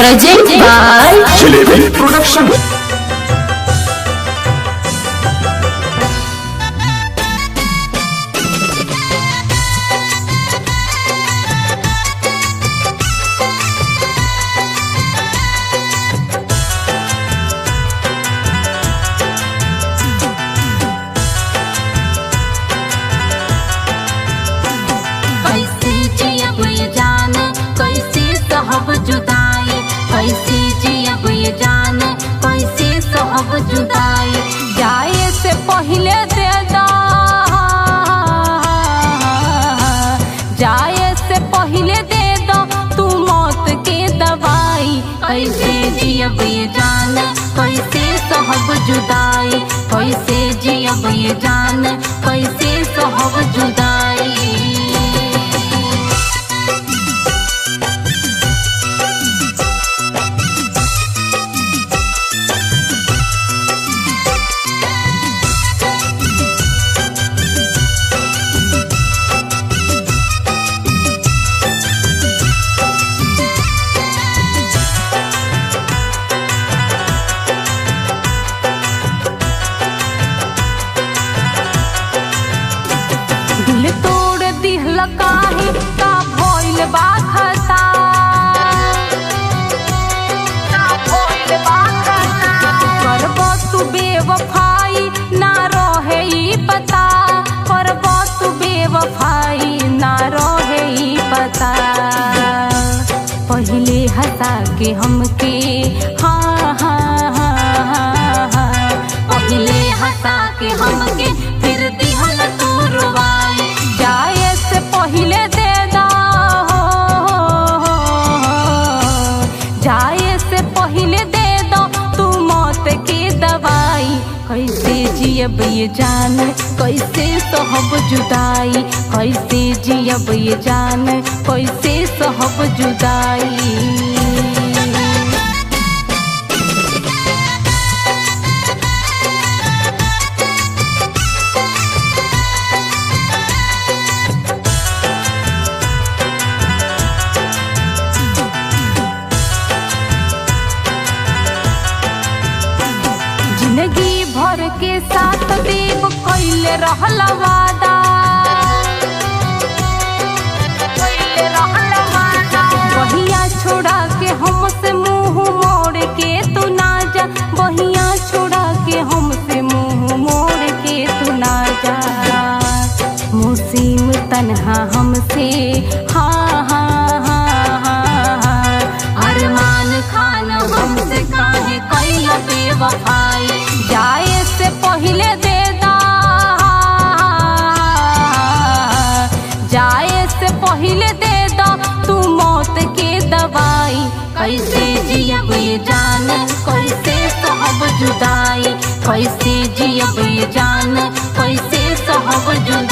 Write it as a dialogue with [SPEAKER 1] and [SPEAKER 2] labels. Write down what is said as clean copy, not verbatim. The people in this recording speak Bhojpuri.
[SPEAKER 1] Present by
[SPEAKER 2] Jalebi Production.
[SPEAKER 1] कैसे जियब ये जान कैसे सहब जुदाई, कैसे जियब ये जान कैसे सहब जुदाई। जाए से पहले दे दा, जाए से पहले दे दो तू मौत के दवाई। कैसे जियब ये जान कैसे सहब जुदाई, कैसे जियब ये जान कैसे सहब जुदाई। दिल तोड़ दिहल काहे का भइल बा खता, का भइल बा खता। करबो तू बेवफाई ना रहे ई पता, करबो तू बेवफाई ना रहे ई पता। पहले हंसा के हमके हाँ हाँ हाँ हाँ हाँ, पहले हंसा के हमके फिर दिहल तू रुवाई। जाए से पहले दे दा, जाए से पहले दे दो तू मौत के दवाई। कैसे जियब ये जान कैसे सहब जुदाई, कैसे जियब ये जान कैसे सहब जुदाई। जिंदगी भर के साथ देव कैले रहल वादा, कैले रहल वादा। बहिया छोड़ा के हमसे मुंह मोड़ के तू ना जा, बहिया छोड़ा के हमसे मुंह मोड़ के तू ना जा। मुसीम तन्हा हमसे हाँ हाँ हाँ हाँ हाँ। अरमान खान हमसे काहे कैला बेवफाई। जाए से पहले दे दा, जाए से पहले दे दो तू मौत के दवाई। कैसे जियब ये जान कैसे सहब जुदाई, कैसे जियब ये जान कैसे सहब जुदाई।